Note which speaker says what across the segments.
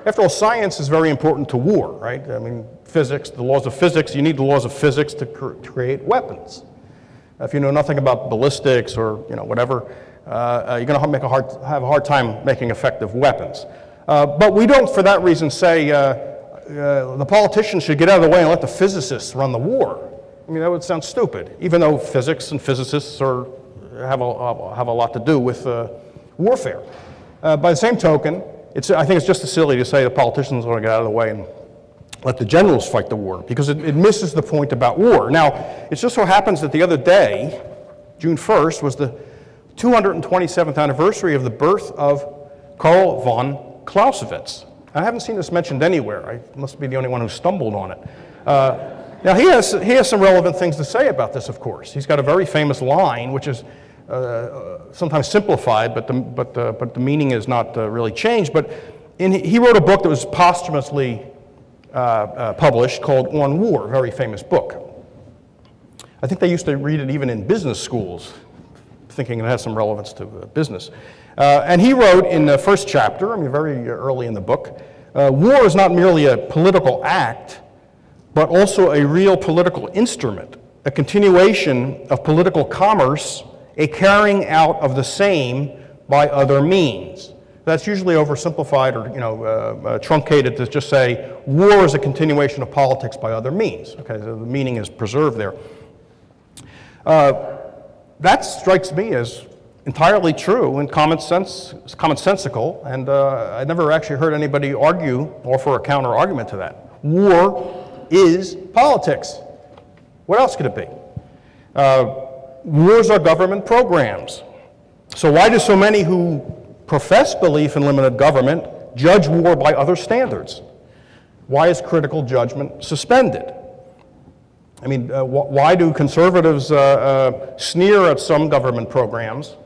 Speaker 1: after all, science is very important to war, right? I mean, physics, the laws of physics, you need the laws of physics to create weapons. If you know nothing about ballistics or whatever, you're going to have a hard time making effective weapons. But we don't, for that reason, say the politicians should get out of the way and let the physicists run the war. I mean, that would sound stupid, even though physics and physicists have a lot to do with warfare. By the same token, I think it's just as silly to say the politicians are going to get out of the way and let the generals fight the war, because it misses the point about war. Now, it just so happens that the other day, June 1st, was the 227th anniversary of the birth of Karl von Clausewitz. I haven't seen this mentioned anywhere. I must be the only one who stumbled on it. Now, he has some relevant things to say about this, of course. He's got a very famous line, which is sometimes simplified, but the meaning is not really changed. But he wrote a book that was posthumously published called On War, a very famous book. I think they used to read it even in business schools, thinking it has some relevance to business. And he wrote in the first chapter, I mean very early in the book, war is not merely a political act, but also a real political instrument, a continuation of political commerce, a carrying out of the same by other means. That's usually oversimplified or truncated to just say war is a continuation of politics by other means. Okay, so the meaning is preserved there. That strikes me as entirely true and commonsensical, and I never actually heard anybody offer a counter argument to that. War is politics. What else could it be? Wars are government programs. So why do so many who profess belief in limited government judge war by other standards? Why is critical judgment suspended? I mean, why do conservatives sneer at some government programs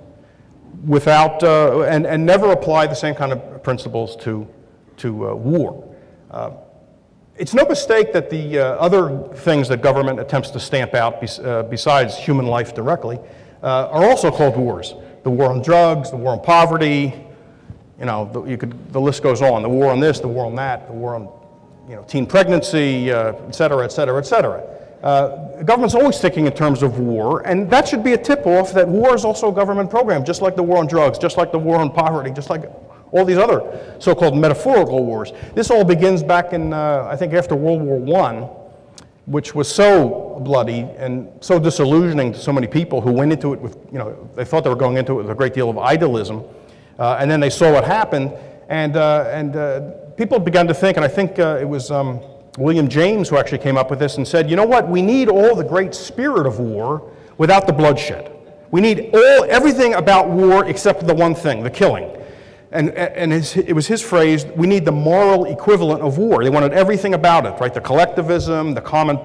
Speaker 1: without and never apply the same kind of principles to war? It's no mistake that the other things that government attempts to stamp out besides human life directly are also called wars. The war on drugs, the war on poverty, the list goes on. The war on this, the war on that, the war on teen pregnancy, et cetera, et cetera, et cetera. Government's always thinking in terms of war, and that should be a tip-off that war is also a government program, just like the war on drugs, just like the war on poverty, just like all these other so-called metaphorical wars. This all begins back in, I think, after World War I, which was so bloody and so disillusioning to so many people who went into it with, they thought they were going into it with a great deal of idealism, and then they saw what happened, and people began to think, and I think it was William James who actually came up with this and said, you know what, we need all the great spirit of war without the bloodshed. We need everything about war except the one thing, the killing. And it was his phrase, we need the moral equivalent of war. They wanted everything about it, right? The collectivism,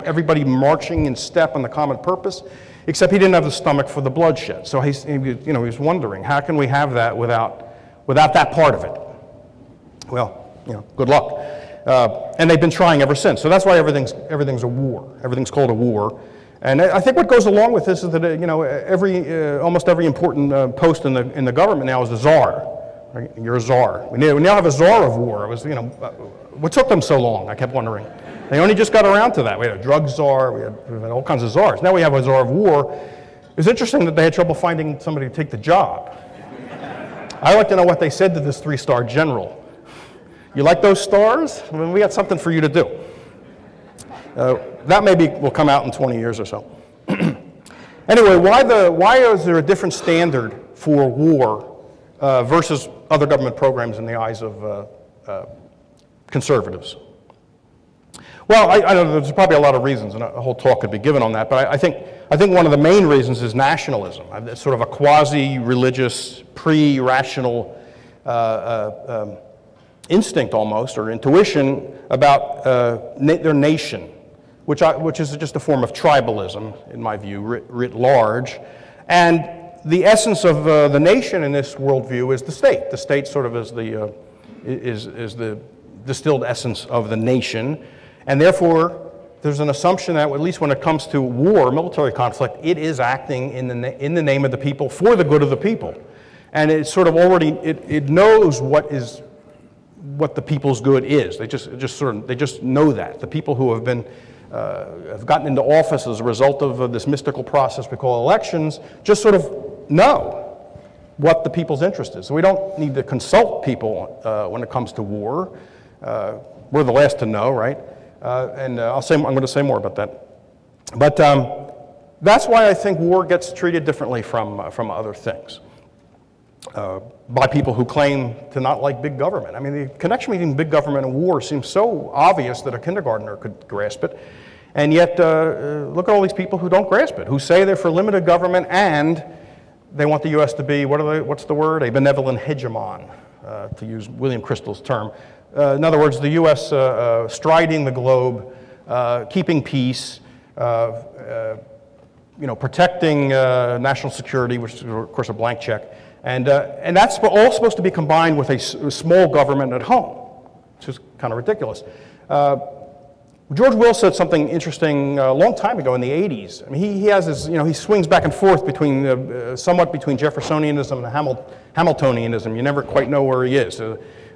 Speaker 1: everybody marching in step on the common purpose, except he didn't have the stomach for the bloodshed. So he was wondering, how can we have that without that part of it? Well, good luck. And they've been trying ever since. So that's why everything's a war. Everything's called a war. And I think what goes along with this is that almost every important post in the government now is a czar. Right? You're a czar. We now have a czar of war. It was, what took them so long? I kept wondering. They only just got around to that. We had a drug czar. We had all kinds of czars. Now we have a czar of war. It's interesting that they had trouble finding somebody to take the job. I'd like to know what they said to this 3-star general. You like those stars? I mean, we got something for you to do. That maybe will come out in 20 years or so. Anyway, why is there a different standard for war versus other government programs in the eyes of conservatives? Well, I know there's probably a lot of reasons, and a whole talk could be given on that, but I think one of the main reasons is nationalism. It's sort of a quasi-religious, pre-rational instinct almost, or intuition about their nation, which is just a form of tribalism, in my view, writ large. And the essence of the nation in this worldview is the state. The state sort of is the distilled essence of the nation, and therefore there's an assumption that, at least when it comes to war, military conflict, it is acting in the name of the people for the good of the people, and it's sort of already it knows what is what the people's good is. They just know that. The people who have been have gotten into office as a result of this mystical process we call elections just sort of know what the people's interest is. So we don't need to consult people when it comes to war. We're the last to know, right? And I'm going to say more about that. But that's why I think war gets treated differently from other things by people who claim to not like big government. I mean, the connection between big government and war seems so obvious that a kindergartner could grasp it. And yet, look at all these people who don't grasp it, who say they're for limited government and they want the U.S. to be, what's the word? A benevolent hegemon, to use William Crystal's term. In other words, the U.S. Striding the globe, keeping peace, protecting national security, which is, of course, a blank check. And that's all supposed to be combined with a small government at home, which is kind of ridiculous. George Will said something interesting a long time ago in the 80s. I mean, he has his, he swings back and forth between, somewhat between Jeffersonianism and Hamiltonianism. You never quite know where he is.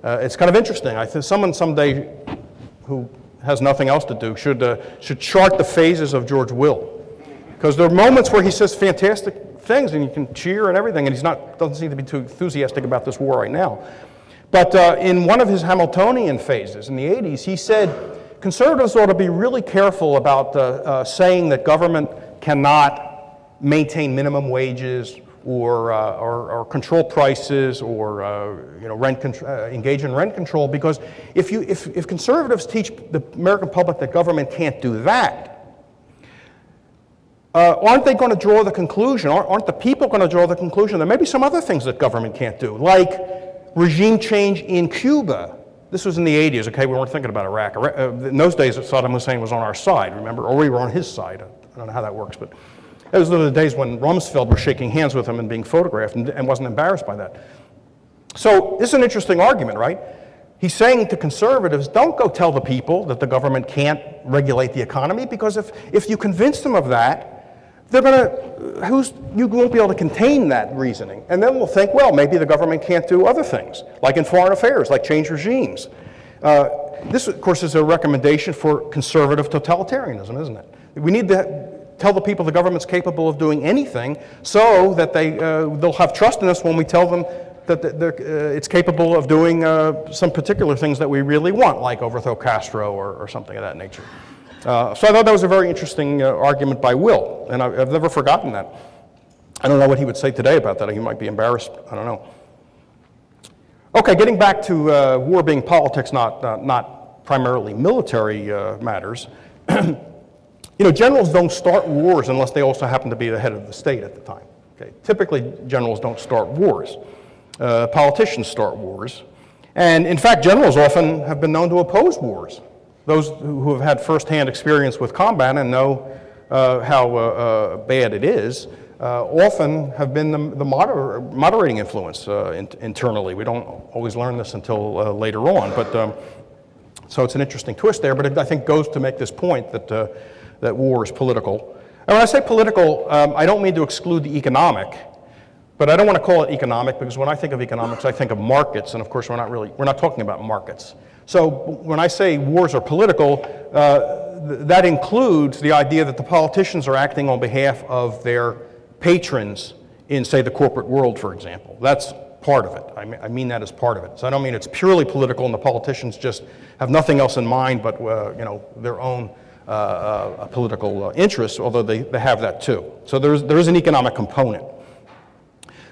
Speaker 1: It's kind of interesting. I think someone someday who has nothing else to do should chart the phases of George Will. Because there are moments where he says fantastic things and you can cheer and everything, and doesn't seem to be too enthusiastic about this war right now. But in one of his Hamiltonian phases in the 80s, he said, conservatives ought to be really careful about saying that government cannot maintain minimum wages or control prices or engage in rent control, because if conservatives teach the American public that government can't do that, aren't they going to draw the conclusion, aren't the people going to draw the conclusion that maybe some other things that government can't do, like regime change in Cuba? This was in the 80s, okay? We weren't thinking about Iraq. In those days, Saddam Hussein was on our side, remember? Or we were on his side. I don't know how that works, but those were the days when Rumsfeld was shaking hands with him and being photographed and wasn't embarrassed by that. So this is an interesting argument, right? He's saying to conservatives, don't go tell the people that the government can't regulate the economy, because if you convince them of that, they're you won't be able to contain that reasoning. And then we'll think, well, maybe the government can't do other things, like in foreign affairs, like change regimes. This, of course, is a recommendation for conservative totalitarianism, isn't it? We need to tell the people the government's capable of doing anything so that they'll have trust in us when we tell them that it's capable of doing some particular things that we really want, like overthrow Castro or something of that nature. So I thought that was a very interesting argument by Will, and I've never forgotten that. I don't know what he would say today about that. He might be embarrassed. I don't know. Okay, getting back to war being politics, not primarily military matters. Generals don't start wars unless they also happen to be the head of the state at the time. Okay? Typically, generals don't start wars. Politicians start wars. And in fact, generals often have been known to oppose wars. Those who have had firsthand experience with combat and know how bad it is often have been the moderating influence internally. We don't always learn this until later on, but so it's an interesting twist there. But it, I think, goes to make this point that war is political. And when I say political, I don't mean to exclude the economic, but I don't want to call it economic, because when I think of economics, I think of markets, and of course we're not talking about markets. So when I say wars are political, that includes the idea that the politicians are acting on behalf of their patrons in, say, the corporate world, for example. That's part of it. I mean that as part of it. So I don't mean it's purely political and the politicians just have nothing else in mind but their own political interests, although they have that too. So there is an economic component.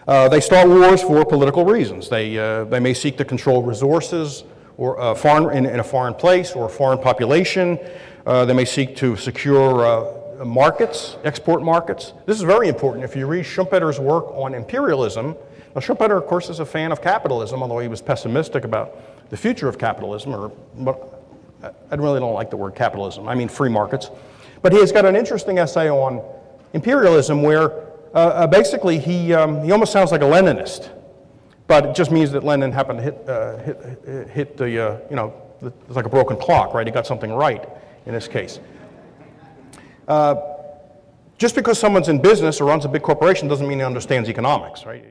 Speaker 1: They start wars for political reasons. They may seek to control resources or in a foreign place or a foreign population. They may seek to secure markets, export markets. This is very important. If you read Schumpeter's work on imperialism, now Schumpeter, of course, is a fan of capitalism, although he was pessimistic about the future of capitalism, but I really don't like the word capitalism. I mean free markets. But he has got an interesting essay on imperialism where basically he almost sounds like a Leninist. But it just means that Lenin happened to hit the, it's like a broken clock, right? He got something right in this case. Just because someone's in business or runs a big corporation doesn't mean he understands economics, right?